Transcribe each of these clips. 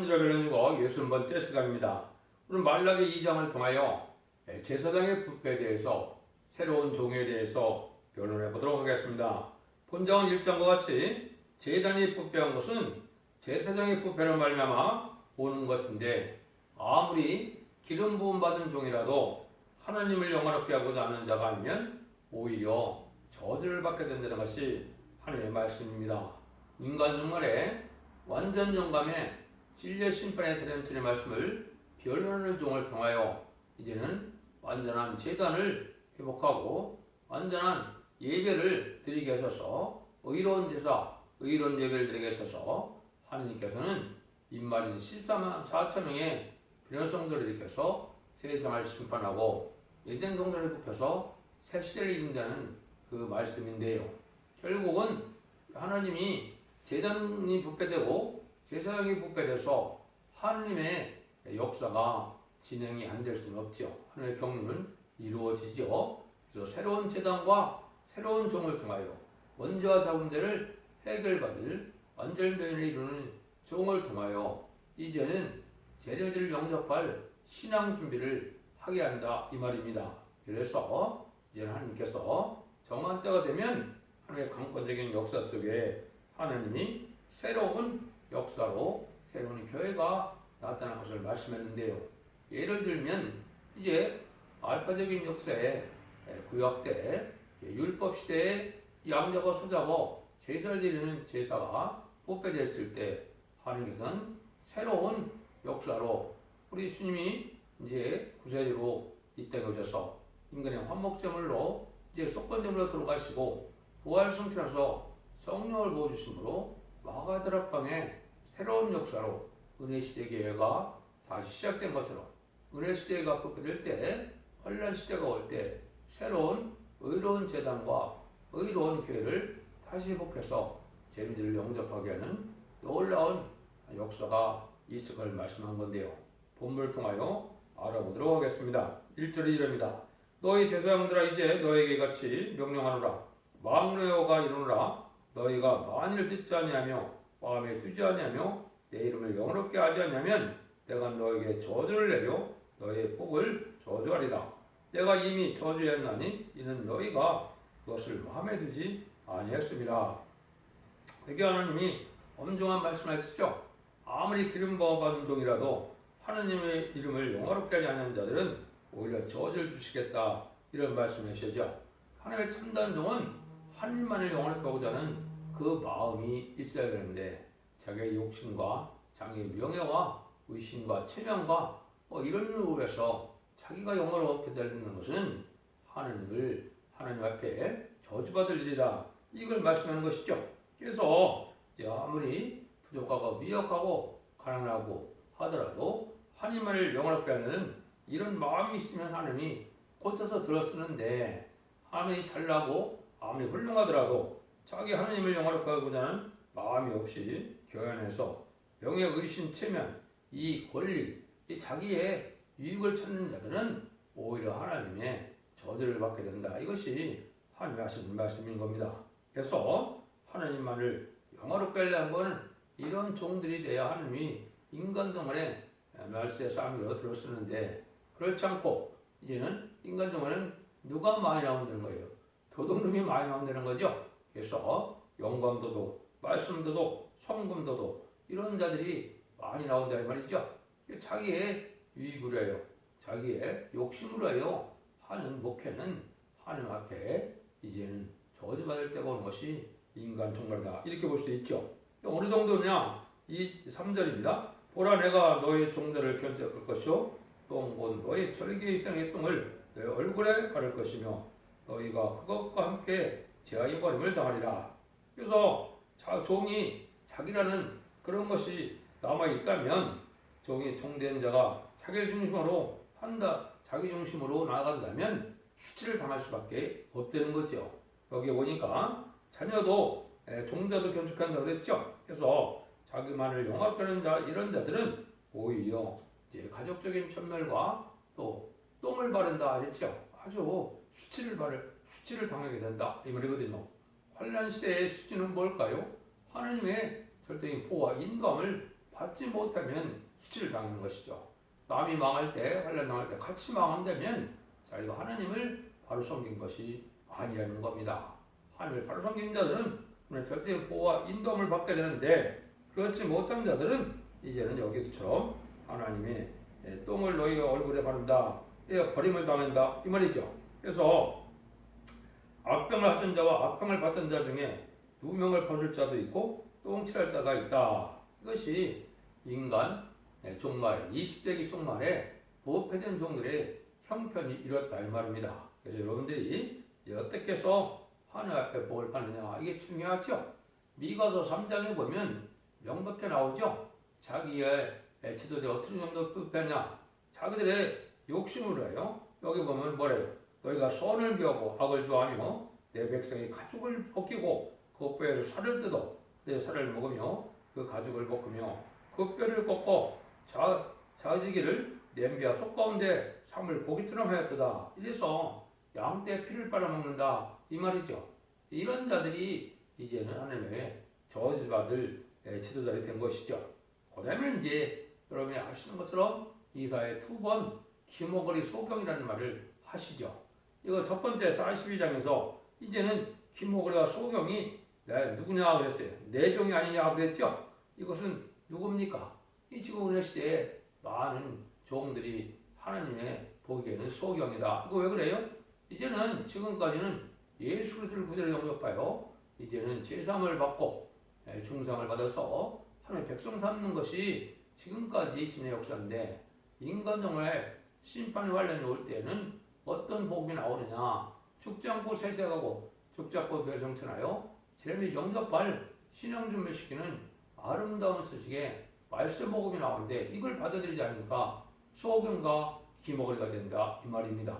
선지자별론과 61번째 시간입니다. 오늘 말라기 2장을 통하여 제사장의 부패에 대해서 새로운 종에 대해서 변론해 보도록 하겠습니다. 본장은 1장과 같이 제단이 부패한 것은 제사장의 부패로 말미암아 오는 것인데 아무리 기름 부음 받은 종이라도 하나님을 영화롭게 하고자 하는 자가 아니면 오히려 저주를 받게 된다는 것이 하나님의 말씀입니다. 인간 종말에 완전 영감에 진리의 심판에 대한 주님의 말씀을 변론하는 종을 통하여 이제는 완전한 제단을 회복하고 완전한 예배를 드리게 하셔서 의로운 제사, 의로운 예배를 드리게 하셔서 하느님께서는 인마린 14만 4천 명의 변호성들을 일으켜서 세상을 심판하고 에덴 동산을 회복해서 새 시대를 이룬다는 그 말씀인데요. 결국은 하나님이 제단이 부패되고 제사장이 부패돼서 하나님의 역사가 진행이 안 될 수는 없죠. 하나님의 경륜은 이루어지죠. 그래서 새로운 제단과 새로운 종을 통하여 원죄와 자문제를 해결받을 완전변을 이루는 종을 통하여 이제는 재림을 영접할 신앙 준비를 하게 한다 이 말입니다. 그래서 이제 하나님께서 정한 때가 되면 하나님의 강권적인 역사 속에 하나님이 새로운 역사로 새로운 교회가 나타날 것을 말씀했는데요. 예를 들면 이제 알파적인 역사에 구약 때 율법 시대에 양자가 소자고 제사를 드리는 제사가 부패됐을 때 하나님께서는 새로운 역사로 우리 주님이 이제 구세주로 이 땅에 오셔서 인간의 화목제물로 이제 속건제물로 들어가시고 부활승천하셔서 성령을 부어주심으로 마가다락방에 새로운 역사로 은혜시대 교회가 다시 시작된 것처럼 은혜시대가 부패될 때 환란 시대가 올 때 새로운 의로운 제단과 의로운 교회를 다시 회복해서 재림들을 영접하게 하는 놀라운 역사가 있을 걸 말씀한 건데요. 본문을 통하여 알아보도록 하겠습니다. 1절이 이럽니다. 너희 제사장들아 이제 너에게 같이 명령하노라. 망례어가 이르노라. 너희가 만일 듣지 아니하며 마음에 두지 아니하며 내 이름을 영원롭게 하지 아니하면 내가 너에게 저주를 내려 너희의 복을 저주하리라. 내가 이미 저주했나니 이는 너희가 그것을 마음에 두지 아니했습니다. 되게 하나님이 엄중한 말씀하시죠. 아무리 기름 부어 받은 종이라도 하나님의 이름을 영화롭게 하지 않는 자들은 오히려 저주를 주시겠다 이런 말씀하시죠. 하나님의 참된 종은 하나님만을 영화롭게 하고자 하는 그 마음이 있어야 되는데 자기의 욕심과 자기의 명예와 의심과 체면과 이런 이유로 해서 자기가 영화롭게 되는 것은 하나님 앞에 저주받을 일이다 이걸 말씀하는 것이죠. 그래서 아무리 부족하고 미약하고 가난하고 하더라도 하나님을 영화롭게 하는 이런 마음이 있으면 하나님이 고쳐서 들어쓰는데 하나님이 잘나고 아무리 훌륭하더라도 자기 하나님을 영화롭게 하고자 하는 마음이 없이 교연해서 명예, 의심, 체면, 이 권리, 이 자기의 유익을 찾는 자들은 오히려 하나님의 저주를 받게 된다. 이것이 하나님이 하시는 말씀인 겁니다. 그래서 하나님만을 영화롭게 하려는 것은 이런 종들이 돼야 하나님이 인간정원에 말세의 싸움으로 들어쓰는데 그렇지 않고 이제는 인간정원은 누가 많이 나온다는 거예요? 도둑놈이 많이 나온다는 거죠. 그래서 영광도도 말씀도도 성금도도 이런 자들이 많이 나온다 이 말이죠. 자기의 유익으로 해요. 자기의 욕심으로 해요. 하는 목회는 하나님 앞에 이제는 저주받을 때가 오는 것이 인간 종말이다. 이렇게 볼 수 있죠. 어느 정도냐? 이 3절입니다. 보라 내가 너의 종들을 견제할 것이요 똥곧 너의 절기의 생의 똥을 내 얼굴에 바를 것이며 너희가 그것과 함께 제하의 버림을 당하리라. 그래서 종이 자기라는 그런 것이 남아있다면 종이 종된 자가 자기 중심으로 한다. 자기 중심으로 나아간다면 수치를 당할 수밖에 없다는 거죠. 여기 보니까 자녀도 종자도 견축한다고 그랬죠. 그래서 자기만을 영화롭게 하는 자 이런 자들은 오히려 이제 가족적인 천멸과 또 똥을 바른다 그랬죠. 아주 수치를 당하게 된다 이 말이거든요. 환란 시대의 수치는 뭘까요? 하나님의 절대적인 보호와 인감을 받지 못하면 수치를 당하는 것이죠. 남이 망할 때, 환난 당할 때 같이 망한다면 자기가 하나님을 바로 섬긴 것이 아니라는 겁니다. 하나님을 바로 섬긴 자들은 절대 보호와 인도함을 받게 되는데 그렇지 못한 자들은 이제는 여기서처럼 하나님이 똥을 너희 얼굴에 바른다, 버림을 당한다 이 말이죠. 그래서 악병을 하던 자와 악병을 받던 자 중에 누명을 벗을 자도 있고 똥칠할 자가 있다. 이것이 인간 종말 20세기 종말에 부패된 종들의 형편이 이렇다 이 말입니다. 그래서 여러분들이 어떻게 해서 하나님 앞에 복을 받느냐 이게 중요하죠. 미가서 3장에 보면 명백히 나오죠. 자기의 지도자 어떤 정도 부패냐 자기들의 욕심으로 해요. 여기 보면 뭐래요? 너희가 선을 비하고 악을 좋아하며 내 백성의 가죽을 벗기고 그 뼈에서 살을 뜯어 내 살을 먹으며 그 가죽을 볶으며 그 뼈를 꺾고 자지기를 냄비와 속 가운데 삶을 고기처럼 하였도다. 이래서 양떼 피를 빨아먹는다 이 말이죠. 이런 자들이 이제는 하나님의 저주받을 지도자이 된 것이죠. 그 다음에 이제 여러분이 아시는 것처럼 이사야 2번 기모거리 소경이라는 말을 하시죠. 이거 첫 번째 42장에서 이제는 기모거리와 소경이 누구냐 그랬어요. 내 종이 아니냐 그랬죠. 이것은 누굽니까? 이 지금 우리 시대에 많은 종들이 하나님의 보기에는 소경이다. 이거 왜 그래요? 이제는 지금까지는 예수 그리스도를 그대로 영접하여 이제는 제사함을 받고 중상을 받아서 하나님의 백성 삼는 것이 지금까지 지내 역사인데 인간정말 심판의 관련이 올 때는 어떤 복음이 나오느냐 죽지 않고 세세가고 죽지 않고 별성천하여 지름이 영접할 신앙 준비시키는 아름다운 소식에 말씀 복음이 나오는데 이걸 받아들이지 않으니까 소경과 기머거리가 된다 이 말입니다.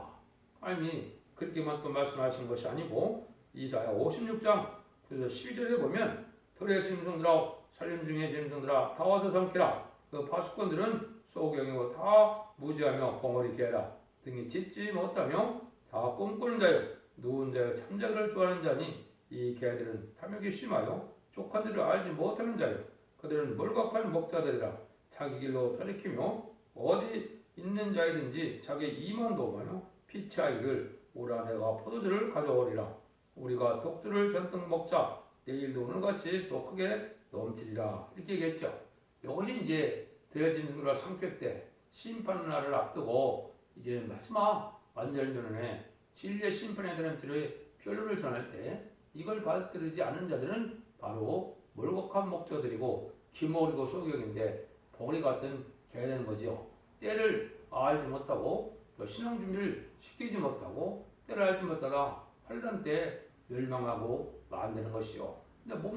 하나님이 그렇게만 또 말씀하신 것이 아니고 이사야 56장 12절에 보면 들의 짐승들아 살림 중의 짐승들아 다 와서 삼키라. 그 파수꾼들은 소경이고 다 무지하며 벙어리 개라 등이 짖지 못하며 다 꿈꾸는 자요 누운 자요 잠자기를 좋아하는 자니 이 개들은 탐욕이 심하여 족한들을 알지 못하는 자요 그들은 몰각한 목자들이라 자기 길로 돌이키며 어디 있는 자이든지 자기 이만도 오며 피차이를 오라 내가 포도주를 가져오리라 우리가 독주를 전등 먹자 내일도 오늘같이 또 크게 넘치리라 이렇게 얘기했죠. 이것이 이제 들여짐승과 삼킬 때 심판날을 앞두고 이제 마지막 완전전에 진리의 심판에 대한 들의 표류를 전할 때 이걸 받아들이지 않는 자들은 바로 몰곡한 목자들이고 기모리고 소경인데 보리 같은 개는 거지요. 때를 알지 못하고 또 신앙 준비를 시키지 못하고 때를 알지 못하다 환난 때 멸망하고 만드는 것이요. 근데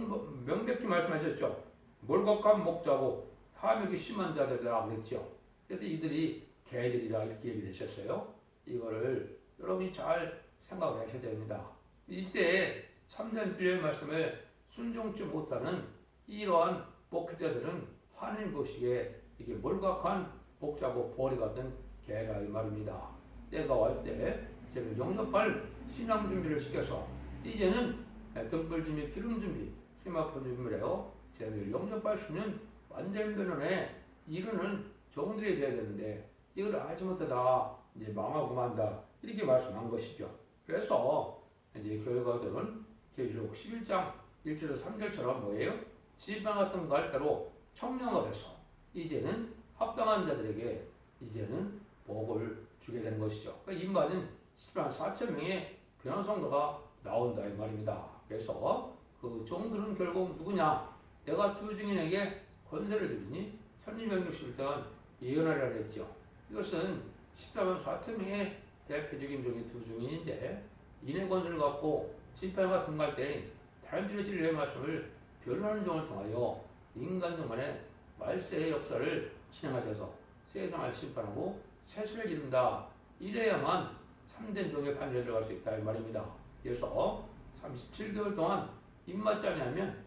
명백히 말씀하셨죠. 몰곡한 목자고 탐욕이 심한 자들이라 그랬죠. 그래서 이들이 개들이라 이렇게 얘기를 하셨어요. 이거를 여러분이 잘 생각을 하셔야 됩니다. 이 시대에 참된 진리의 말씀을 순종치 못하는 이러한 목회자들은 하나님 보시기에 이게 몰각한 목자고 보리 같은 개라 이 말입니다. 때가 올 때 이제는 영접할 신앙 준비를 시켜서 이제는 등불 준비, 기름 준비, 심화폰 준비를 해요. 이제는 영접할 수 있는 완전 변론에 이르는 종들이 되어야 되는데 이걸 알지 못하다 이제 망하고 만다 이렇게 말씀한 것이죠. 그래서 이제 결과적으로는 계시록 11장 1절에서 3절처럼 뭐예요? 지방 같은 갈대로 청량을 해서 이제는 합당한 자들에게 이제는 복을 주게 되는 것이죠. 그러니까 인마는 10만 4천 명의 변화 성도가 나온다 이 말입니다. 그래서 그 종들은 결국 누구냐? 내가 두 증인에게 권세를 드리니 1260일 예언하리라 했죠. 이것은 14만 4천 명의 대표적인 종이 두 증인인데 인의 권세를 갖고 심판과 등갈 때 자연주의 진리의 말씀을 변론하는 종을 통하여 인간 동안의 말세의 역사를 진행하셔서 세상을 심판하고 세세를 이룬다. 이래야만 참된 종의 판결에 들어갈 수 있다 이 말입니다. 그래서 37개월 동안 입맞지 아니하면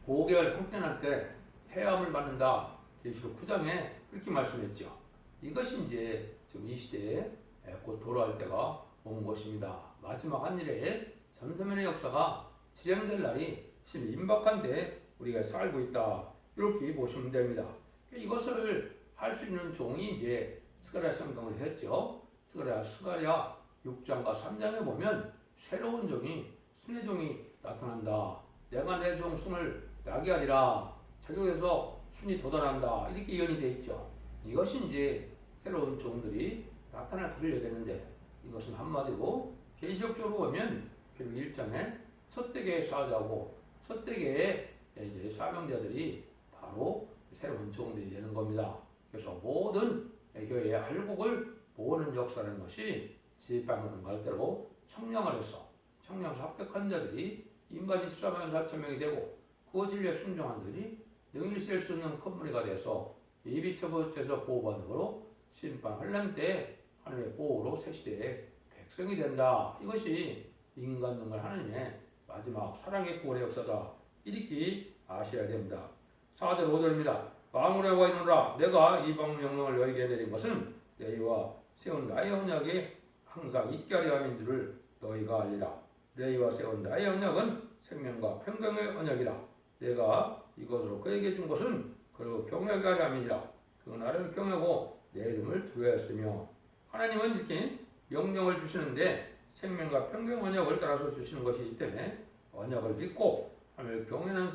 5개월 형편할 때 해함을 받는다. 계시록 9장에 그렇게 말씀했죠. 이것이 이제 지금 이 시대에 곧 돌아올 때가 온 것입니다. 마지막 한일에 전세면의 역사가 진행될 날이 지금 임박한데 우리가 살고 있다. 이렇게 보시면 됩니다. 이것을 할 수 있는 종이 이제 스가랴 성경을 했죠. 스가랴 6장과 3장에 보면 새로운 종이 순의 종이 나타난다. 내가 내 종 순을 나게 하리라. 저격에서 순이 돋아난다. 이렇게 예언이 되어 있죠. 이것이 이제 새로운 종들이 나타날 것을 얘기했는데 이것은 한마디로 계시록적으로 보면 결국 1장에 첫대계의 사자고 첫대계의 이제 사명자들이 바로 새로운 종들이 되는 겁니다. 그래서 모든 교회의 알곡을 모으는 역사라는 것이 지휘방송 말대로 청량을 해서 청량에서 합격한 자들이 인간이 14만 4천 명이 되고 그 진리에 순종한 자들이 능히 쓸 수 있는 큰 무리가 돼서 예비처벌에서 보호받는 거로 심판 환란 때 하나님의 보호로 새 시대의 백성이 된다. 이것이 인간 능을 하나님의 마지막 사랑의 구원의 역사다. 이렇게 아셔야 됩니다. 4절 5절입니다. 마음으로 여호와 이르노라 내가 이방 명령을 너희에게 내린 것은 너희와 세운 나의 언약에 항상 있게 하려 함인 줄을 너희가 알리라. 너희와 세운 나의 언약은 생명과 평강의 언약이라. 내가 이것으로 그에게 준 것은 그를 경외하게 하려 함이니라. 그 나를 경외하고 내 이름을 두려워했으며 하나님은 이렇게 명령을 주시는데 생명과 평강 언약을 따라서 주시는 것이기 때문에 언약을 믿고 하나님을 경외하는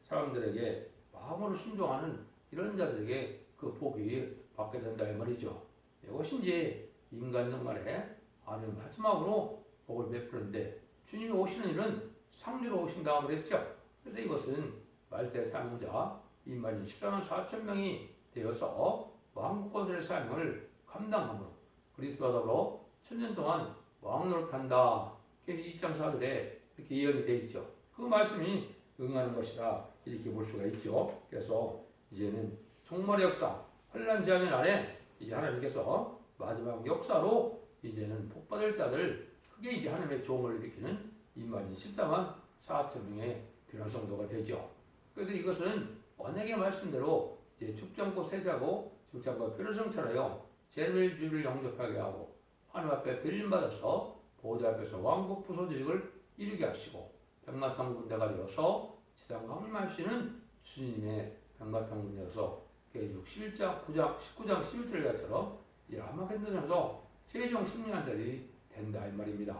사람들에게 마음으로 순종하는 이런 자들에게 그 복이 받게 된다 이 말이죠. 이것이 이제 인간 정말에 하나님 마지막으로 복을 베푸는데 주님이 오시는 일은 상주로 오신다 그랬죠. 그래서 이것은 말세 사명자 2만 14만 4천 명이 되어서 왕국권들의 사명을 감당함으로 그리스도와 더불어 천년 동안 왕 노릇한다. 그래서 2장 4절에 이렇게 예언이 되어 있죠. 그 말씀이 응하는 것이다. 이렇게 볼 수가 있죠. 그래서 이제는 종말의 역사, 환란 재앙의 날에 이제 하나님께서 마지막 역사로 이제는 복받을 자들 크게 이제 하나님의 종을 일으키는 2만 14만 4천 명의 변화성도가 되죠. 그래서 이것은 언약의 말씀대로 이제 축장고 세자고 축장고 변화성처럼요. 제일주를 영접하게 하고 하나님 앞에 빌림받아서 보좌 앞에서 왕국 부소직을 이루게 하시고 백마탄 군대가 되어서 지상 강림하시는 주님의 백마탄 군대여서 계속 11장 9장 19장 11절처럼 이 아마겟돈에서 최종 승리한 자들이 된다 이 말입니다.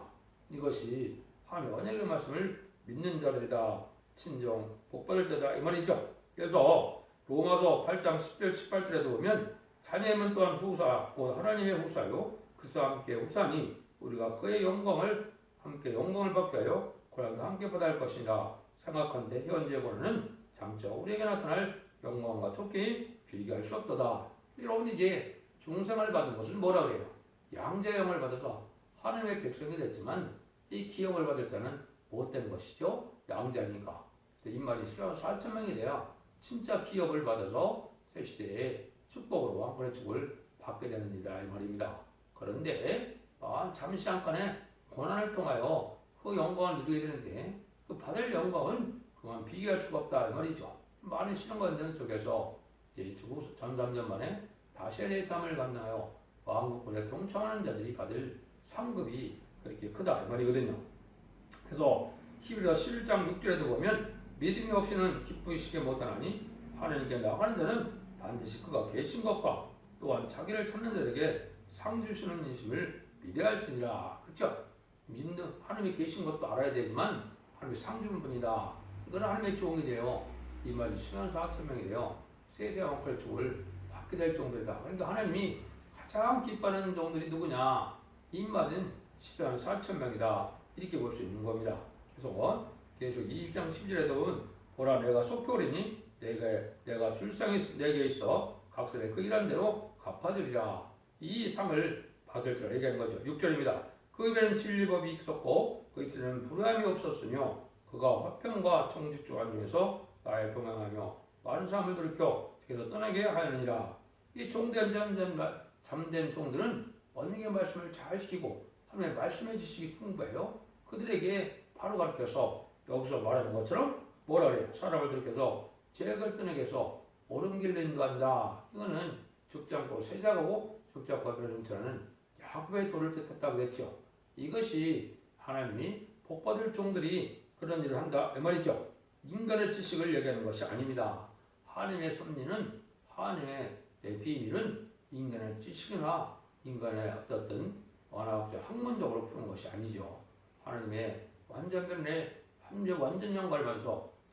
이것이 하나님의 언약의 말씀을 믿는 자들이다. 친정 복받을 자다 이 말이죠. 그래서 로마서 8장 10절 18절에도 보면 자녀임은 또한 후사 곧 하나님의 후사요 그리스도와 함께 후사니 우리가 그의 영광을 함께 영광을 받게 하여 고난도 함께 받아야 할 것이라 생각한데 현재 고난은 장차 우리에게 나타날 영광과 촉기 비교할 수 없도다. 여러분 이제 중생을 받은 것은 뭐라 그래요? 양자형을 받아서 하나님의 백성이 됐지만 이 기업을 받을 자는 못된 것이죠. 양자니까. 이 말이 4천 명이 돼야 진짜 기업을 받아서 새 시대에 축복으로 왕권의 축을 받게 되는 이다 이 말입니다. 그런데 잠시 잠깐의 고난을 통하여 그 영광을 누리게 되는데 그 받을 영광은 그만 비교할 수가 없다 이 말이죠. 많은 신앙과 연단 속에서 전 3년 만에 다시 의 삶을 감당하여 왕국권에 동참하는 자들이 받을 상급이 그렇게 크다 이 말이거든요. 그래서 히브리서 11장 6절에도 보면 믿음이 없이는 기쁘시게 못하나니 하나님께 나가는 자는 반드시 그가 계신 것과 또한 자기를 찾는 자에게 상 주시는 인심을 믿어야 할지니라. 그렇죠? 믿는 하나님이 계신 것도 알아야 되지만 하나님이 상 주는 분이다. 이거는 하나님의 종이 돼요. 이 말이 10만 4천 명이 돼요. 세세한 왕권의 축을 받게 될 정도이다. 그러니까 하나님이 가장 기뻐하는 종들이 누구냐? 인마는 10만 4천 명이다. 이렇게 볼 수 있는 겁니다. 그래서 계속 20장 10절에도 보라 내가 속히 오리니 내가 줄상이 내게 있어 각설의 그 일한 대로 갚아주리라. 이 상을 받을 줄 얘기하는 거죠. 6절입니다. 그 입에는 진리법이 있었고 그 입술에는 불의함이 없었으며 그가 화평과 청직조한 중에서 나의 평안하며 많은 사람을 돌이켜 그래서 떠나게 하느니라. 이 종된 잠든 종들은 언약의 말씀을 잘 지키고 하나님의 말씀의 지식이 풍부해요. 그들에게 바로 가르쳐서 여기서 말하는 것처럼 뭐라 그래요? 사람을 돌이켜서 죄를 떠나게 해서 옳은 길로 인도한다. 이거는 죽지 않고 세자고 죽지 않고 변화정처는 야곱의 도를 뜻했다고 그랬죠. 이것이 하나님이 복받을 종들이 그런 일을 한다 이 말이죠. 인간의 지식을 얘기하는 것이 아닙니다. 하나님의 섭리는 하나님의 비밀은 인간의 지식이나 인간의 어떤 워낙 학문적으로 푸는 것이 아니죠. 하나님의 완전변의 완전 영광을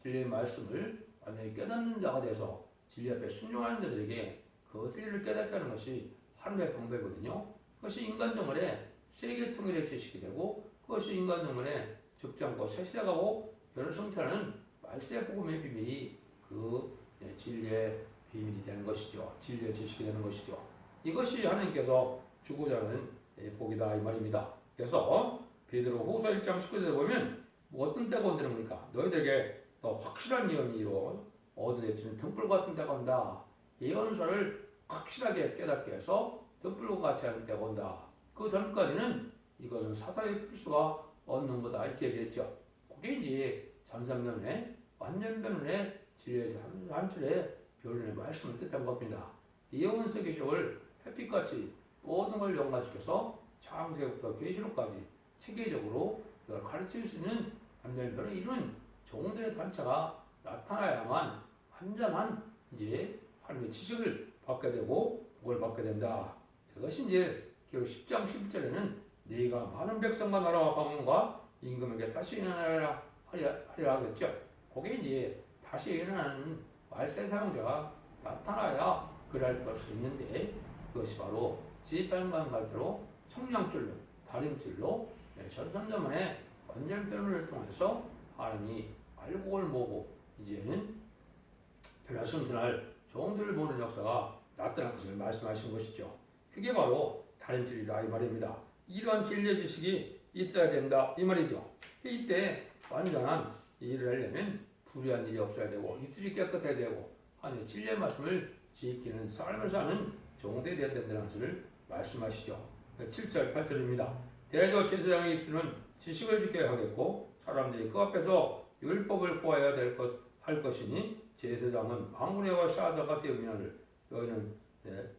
진리의 말씀을 완전히 깨닫는 자가 돼서 진리 앞에 순종하는 자들에게 그 진리를 깨닫게 하는 것이 하나님의 방법이거든요. 그것이 인간 정원의 세계 통일의 지식이 되고 그것이 인간 정원의 적지 않고 세세하고 변화성찰하는 말세의 복음의 비밀이 그 진리의 비밀이 되는 것이죠. 진리의 지식이 되는 것이죠. 이것이 하나님께서 주고자 하는 복이다 이 말입니다. 그래서 베드로 후서 1장 19절에 보면 어떤 때가 온다는 겁니까? 너희들에게 더 확실한 예언이 이루어 얻어내지는 등불 같은 때가 온다. 예언서를 확실하게 깨닫게 해서 등불과 같이 하는 때가 온다. 그 전까지는 이것은 사사로이 풀 수가 없는 거다 이렇게 얘기했죠. 그게 이제 잠삼년의 완전변론의 진리에서 한 줄의 변론의 말씀을 뜻한 겁니다. 예언서 계시록을 햇빛같이 모든 걸 연관시켜서 창세부터 계시록까지 체계적으로 이걸 가르칠 수 있는 완전변을 이룬 종들의 단체가 나타나야만 완전한 이제 하나님의 지식을 받게 되고 복을 받게 된다. 그것이 이제 기록 10장 11절에는 네가 많은 백성과 나라와 방언과 임금에게 다시 일어나라 하리라 하겠죠. 그게 이제 다시 일어나는 말세 사용자가 나타나야 그럴 수 있는데 그것이 바로 지휘반관 말대로 청량줄로 다림줄로 전선자만의 완전 변론을 통해서 하나님이 알곡을 모으고 이제는 변화승천할 종들을 보는 역사가 나타난 것을 말씀하신 것이죠. 그게 바로 다림줄이라 이 말입니다. 이러한 진리의 지식이 있어야 된다 이 말이죠. 이때 완전한 일을 하려면 불의한 일이 없어야 되고 입술이 깨끗해야 되고 하나님의 진리의 말씀을 지키는 삶을 사는 종들이 되어야 된다는 것을 말씀하시죠. 7절 8절입니다. 대저 제사장의 입술은 지식을 지켜야 하겠고 사람들이 그 앞에서 율법을 보아야 할 것이니 제사장은 망군의와 사자가 되으면을 너희는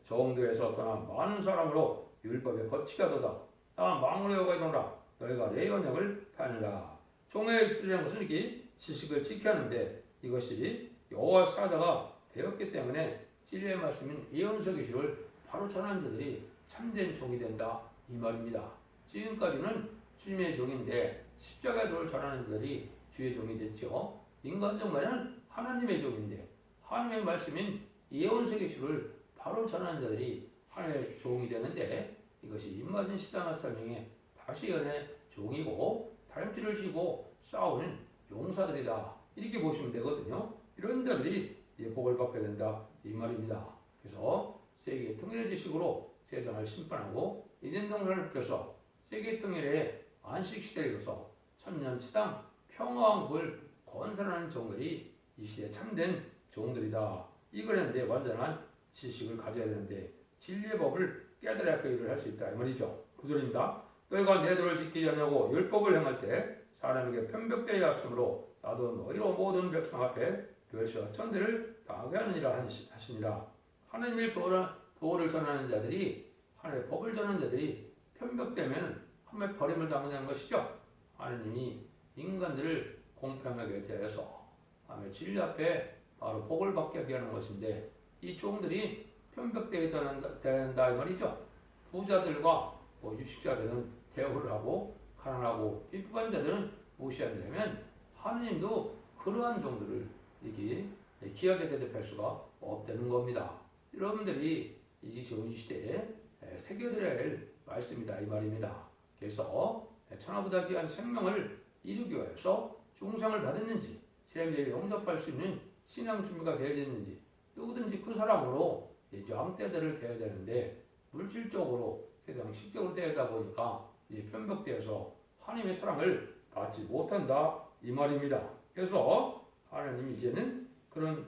정도에서 떠나 많은 사람으로 율법에 거치게 하도다. 나 망군의 여가 이르노라 너희가 내 언약을 파느라. 종의 입술이라는 것은 이렇게 지식을 지켜야 하는데 이것이 여호와 사자가 되었기 때문에 진리의 말씀인 예언서 계시를 바로 전한 자들이 참된 종이 된다 이 말입니다. 지금까지는 주님의 종인데 십자가의 도를 전하는 자들이 주의 종이 됐죠. 인간적 말은 하나님의 종인데 하나님의 말씀인 예언서 계시를 바로 전하는 자들이 하나님의 종이 되는데 이것이 입맞은 십자가 설명에 다시 연의 종이고 다림줄을 쥐고 싸우는 용사들이다 이렇게 보시면 되거든요. 이런 자들이 복을 받게 된다 이 말입니다. 그래서 세계 통일의 지식으로 세상을 심판하고 이된 동산을 펴서 세계 통일의 안식 시대로서 천년치상 평화왕국을 건설하는 종들이 이 시대에 참된 종들이다. 이걸 했는데 완전한 지식을 가져야 되는데 진리의 법을 깨달아야 그 일을 할 수 있다 이 말이죠. 9절입니다. 너희가 내 도를 지키지 않냐고 율법을 행할 때 사람에게 편벽되어 왔으므로 나도 너희로 모든 백성 앞에 별시와 천대를 당하게 하느니라 하시니라. 하나님의 도를 전하는 자들이 하나님의 법을 전하는 자들이 편벽되면 하나님의 버림을 당하는 것이죠. 하나님이 인간들을 공평하게 대해서 하나님의 진리 앞에 바로 복을 받게 하게 하는 것인데 이 종들이 편벽되어야 된다 이 말이죠. 부자들과 유식자들은 대우를 하고 가난하고 빈부한 자들은 무시한다면 하느님도 그러한 종들을 이렇게 귀하게 대접할 수가 없다는 겁니다. 여러분들이 이 시대에 새겨들어야 할 말씀이다 이 말입니다. 그래서 천하보다 귀한 생명을 이루기 위해서 중상을 받았는지 시험에 용접할 수 있는 신앙 준비가 되어졌는지 누구든지 그 사람으로 양떼들을 대해야 되는데 물질적으로 세상 식적으로 대하다 보니까 편벽되어서 하나님의 사랑을 받지 못한다 이 말입니다. 그래서 하나님이 이제는 그런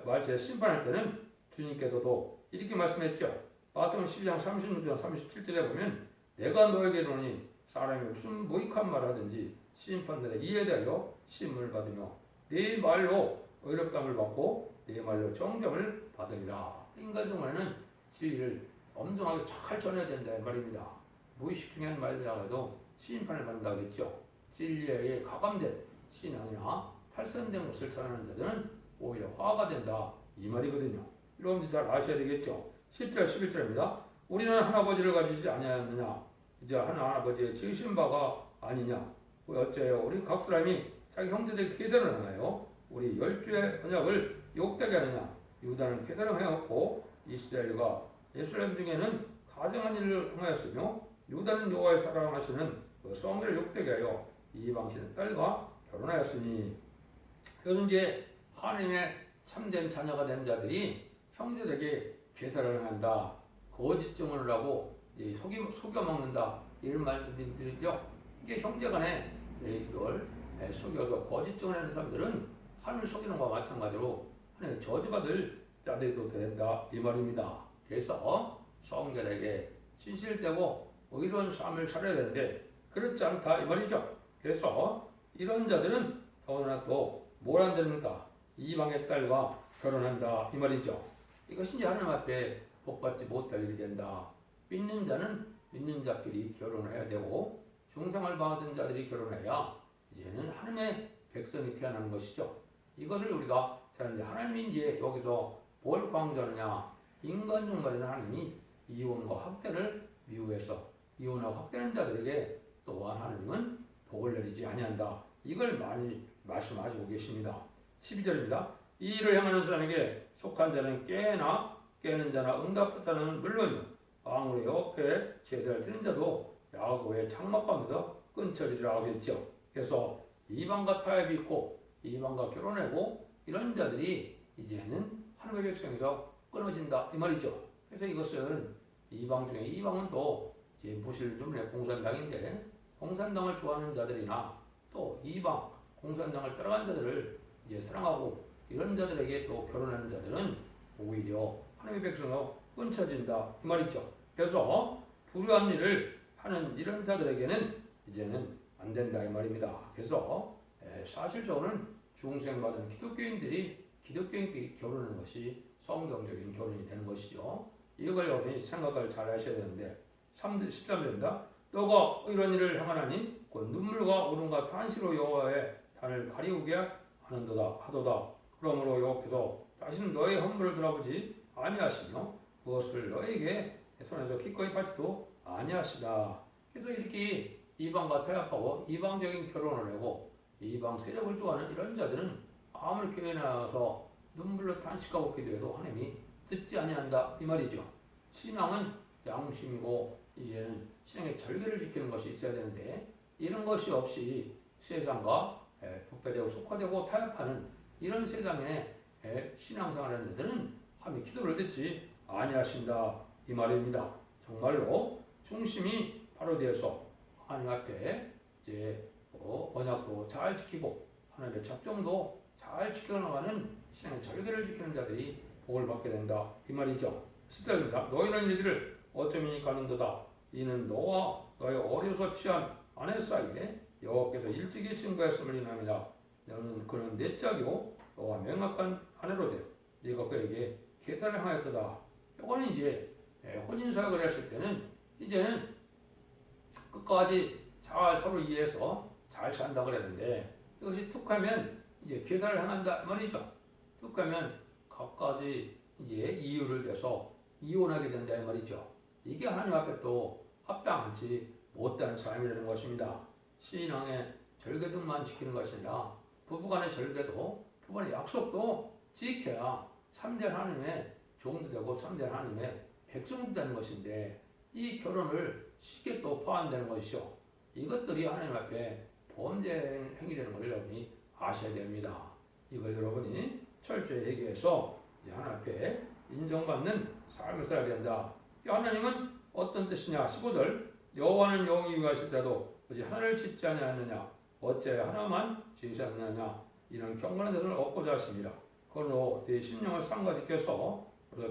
말세 심판할 때는 주님께서도 이렇게 말씀했죠. 마태복음 12장 36절 37절에 보면 내가 너에게 이르노니 사람이 무슨 무익한 말 하든지 심판들의 이에 대하여 심문을 받으며 네 말로 의롭다함을 받고 네 말로 정정을 받으리라. 인간중에는 진리를 엄정하게 잘 전해야 된다 이 말입니다. 무의식 중에 한 말이라도 심판을 받는다고 했죠. 진리에 가감된 신앙이나 탈선된 것을 전하는 자들은 오히려 화가 된다 이 말이거든요. 여러분들 잘 아셔야 되겠죠. 10절 11절입니다. 우리는 한 아버지를 가지지 아니하였느냐 이제 한 아버지의 지으신 바가 아니냐 어째요 우리 각 사람이 자기 형제들 계산을 하나요 우리 열주의 언약을 욕되게 하느냐 유다는 계산을 하였고 이스라엘과 예루살렘 중에는 가정한 일을 행하였으며 유다는 여호와의 사랑하시는 그 성결을 욕되게 하여 이방신의 딸과 결혼하였으니 그래서 이제 하나님의 참된 자녀가 된 자들이 형제들에게 계산을 한다 거짓 증언을 하고 속여 먹는다 이런 말씀드리죠. 이게 형제간에 이걸 속여서 거짓 증언하는 사람들은 하나님을 속이는 것과 마찬가지로 하나님의 저주받을 자들도 된다 이 말입니다. 그래서 성결에게 진실되고 이런 삶을 살아야 되는데 그렇지 않다 이 말이죠. 그래서 이런 자들은 더구나 또 뭘 안 됩니까? 이방의 딸과 결혼한다 이 말이죠. 이것이 이제 하나님 앞에 복받지 못할 일이 된다. 믿는 자는 믿는 자끼리 결혼해야 되고 중상을 받은 자들이 결혼해야 이제는 하나님의 백성이 태어나는 것이죠. 이것을 우리가 자 이제 하나님이 이제 여기서 뭘 강조하느냐? 인간 중간에는 하나님이 이혼과 학대를 미워해서 이혼하고 학대하는 자들에게 또한 하나님은 복을 내리지 아니한다. 이걸 많이 말씀하시고 계십니다. 12절입니다. 이 일을 행하는 사람에게 속한 자는 깨는 자나 응답한 자는 물론이요 왕으로 여호와께 제사를 드리는 자도 야고의 장막 가운데서 끊쳐지리라 하겠죠. 그래서 이방과 타협이 있고 이방과 결혼하고 이런 자들이 이제는 하나님의 백성에서 끊어진다 이 말이죠. 그래서 이것은 이방 중에 이방은 또 이제 무슬림의 공산당인데 공산당을 좋아하는 자들이나 또 이방 공산당을 따라간 자들을 이제 사랑하고 이런 자들에게 또 결혼하는 자들은 오히려 하나님의 백성으로 끊쳐진다 이 말이죠. 그래서 불의한 일을 하는 이런 자들에게는 이제는 안 된다 이 말입니다. 그래서 사실적으로는 중생받은 기독교인끼리 결혼하는 것이 성경적인 결혼이 되는 것이죠. 이걸 여러분이 생각을 잘 하셔야 되는데 13절입니다. 너가 이런 일을 행하나니 곧 눈물과 울음과 탄시로 여호와의 단을 가리우게 하도다. 그러므로 여호와께서 다시는 너의 헌물을 돌아보지 아니하시며 그것을 너에게 손에서 기꺼이 받지도 아니하시다. 그래서 이렇게 이방과 타협하고 이방적인 결혼을 하고 이방 세력을 좋아하는 이런 자들은 아무리 교회에 나와서 눈물로 탄식하고 기도해도 하나님이 듣지 아니한다 이 말이죠. 신앙은 양심이고 이제는 신앙의 절개를 지키는 것이 있어야 되는데 이런 것이 없이 세상과 부패되고 속화되고 타협하는 이런 세상에 신앙생활하는 자들은 하나님의 기도를 듣지 아니하신다 이 말입니다. 정말로 중심이 바로 되어서 하나님 앞에 이제 언약도 잘 지키고 하나님의 작정도 잘 지켜나가는 신앙의 절개를 지키는 자들이 복을 받게 된다 이 말이죠. 10절입니다. 너희는 이들을 어쩌미니까 하는도다. 이는 너와 너의 어려서 취한 아내 사이에 여호와께서 일찍이 증거했음을 인함이라. 너는 그는 내 짝이요 너와 명확한 아내로 되 네가 그에게 계산을 하였도다. 이거는 이제 혼인 서약을 했을 때는 이제는 끝까지 잘 서로 이해해서 잘 산다 그랬는데 이것이 툭하면 이제 계산을 행한다 말이죠. 툭하면 각가지 이제 이유를 대서 이혼하게 된다 이 말이죠. 이게 하나님 앞에 또 합당하지 못한 삶이라는 것입니다. 신앙의 절개등만 지키는 것이 아니라 부부간의 절개도 부부간의 약속도 지켜야 참된 하나님의 종도 되고 참된 하나님의 백성도 되는 것인데 이 결혼을 쉽게 또 포함되는 것이죠. 이것들이 하나님 앞에 범죄 행위라는 걸 여러분이 아셔야 됩니다. 이걸 여러분이 철저히 얘기해서 하나님 앞에 인정받는 삶을 살아야 된다. 하나님은 어떤 뜻이냐? 15절 여호와는 영이 위하실지라도 어찌 하나를 짓지 아니하느냐? 어째 하나만 지으셨느냐? 이런 경건한 자들을 얻고자 하십니다. 그러므로 네 심령을 삼가지켜서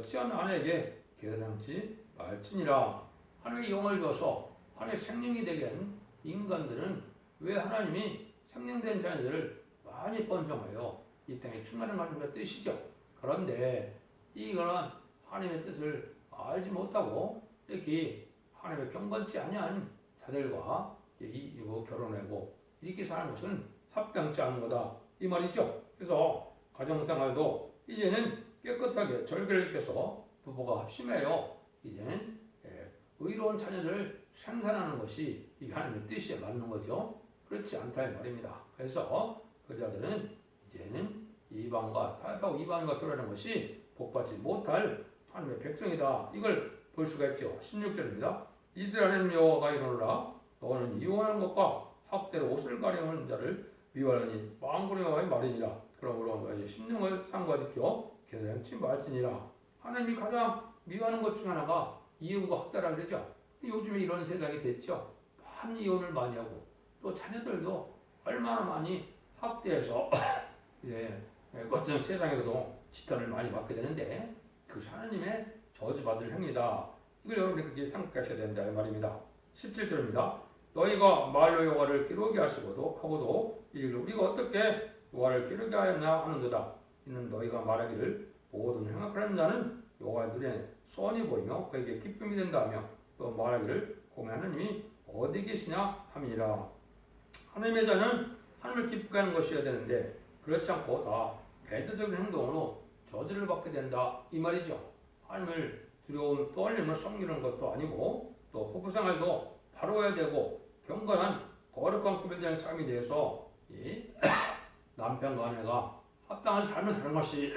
취한 아내에게 계산하지 말지니라. 하나님의 영을 줘서 하나님의 생명이 되게 한 인간들은 왜 하나님이 생명된 자녀들을 많이 번성하여 이 땅에 충만한 하나님의 뜻이죠. 그런데 이거는 하나님의 뜻을 알지 못하고 이렇게 하나님의 경건치 아니한 자들과 결혼하고 이렇게 사는 것은 합당치 않은 거다 이 말이죠. 그래서 가정생활도 이제는 깨끗하게 절개를 껴서 부부가 합심해요. 이제는 의로운 자녀를 생산하는 것이 이 하나님의 뜻에 맞는 거죠. 그렇지 않다 이 말입니다. 그래서 그자들은 이제는 이방과 타협하고 이방인과 결혼하는 것이 복받지 못할 하나님의 백성이다. 이걸 볼 수가 있죠. 16절입니다. 이스라엘 여호와가 이르노라 너는 이혼한 것과 학대로 옷을 가려는 자를 미워하니 망군의 여호와의 말이니라. 그러므로 너희 심령을 상고하지켜 계산치 말지니라. 하나님이 가장 미워하는 것 중 하나가 이혼과 학대라 그러죠. 요즘에 이런 세상이 됐죠. 많은 이혼을 많이 하고 또 자녀들도 얼마나 많이 학대해서 어떤 세상에서도 지탄을 많이 받게 되는데 그것이 하나님의 저주받을 행위다. 이걸 여러분이 그렇게 생각하셔야 된다 이 말입니다. 17절입니다. 너희가 말로 여호와를 기르게 하고도 이르기를 우리가 어떻게 여호와를 기르게 하였나 하는도다. 이는 너희가 말하기를 모든 행악하는 자는 여호와의 눈에 선이 보이며 그에게 기쁨이 된다며 또 말하기를 공의 하나님이 어디 계시냐 함이니라. 하나님의 자는 하나님을 기쁘게 하는 것이어야 되는데 그렇지 않고 다 배도적인 행동으로 저주를 받게 된다 이 말이죠. 하나님을 두려운 떨림을 섬기는 것도 아니고 또 부부생활도 바로해야 되고 경건한 거룩한 구별된 삶에 대해서 이 남편과 아내가 합당한 삶을 사는 것이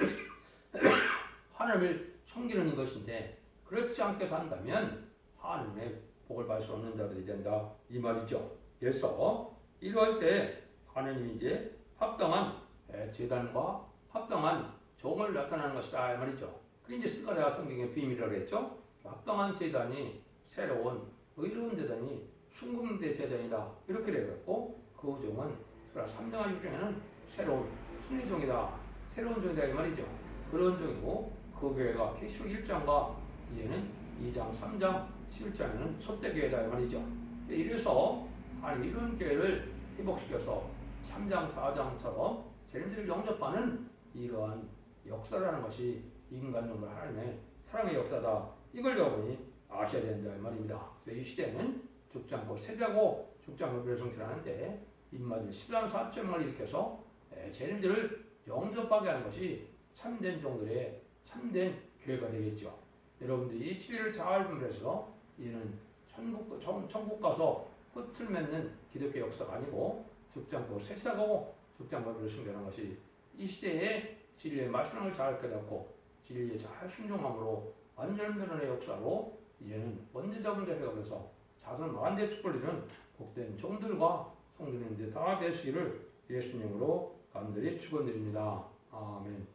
하나님을 섬기는 것인데 그렇지 않게 산다면 하나님의 복을 받을 수 없는 자들이 된다 이 말이죠. 그래서 이럴 때 하나님이 이제 합당한 제단과 합당한 종을 나타나는 것이다 이 말이죠. 그 이제 스가랴 성경의 비밀이라고 했죠. 합당한 제단이 새로운 의로운 제단이 순금대 제단이다 이렇게 되었고 그 종은 스가랴 3장과 6장에는 새로운 순의 종이다 새로운 종이다 이 말이죠. 그런 종이고 그 교회가 계시록 1장과 이제는 2장, 3장, 11장에는 촛대교회다 이 말이죠. 이래서 하나님 이런 교회를 회복시켜서 3장, 4장처럼 재림들을 영접하는 이러한 역사라는 것이 인간적으로 하나님의 사랑의 역사다. 이걸 여러분이 아셔야 된다 이 말입니다. 그래서 이 시대는 죽지 않고 세자고 죽지 않고 불성실하는데 입맞은 13, 4점을 일으켜서 재림들을 영접하게 하는 것이 참된 종들의 참된 교회가 되겠죠. 여러분들이 진리를 잘 분별해서 이는 천국 가서 끝을 맺는 기독교 역사가 아니고 죽지 않고 세사고 죽지 않고 불성실하는 것이 이 시대에 진리의 말씀을 잘 깨닫고 진리에 잘 순종함으로 완전 변론의 역사로 이제는 원죄자분 대표가 자손 만대 축복을 이루는 복된 종들과 성도님들 다 되시기를 예수님으로 간절히 축원드립니다. 아멘.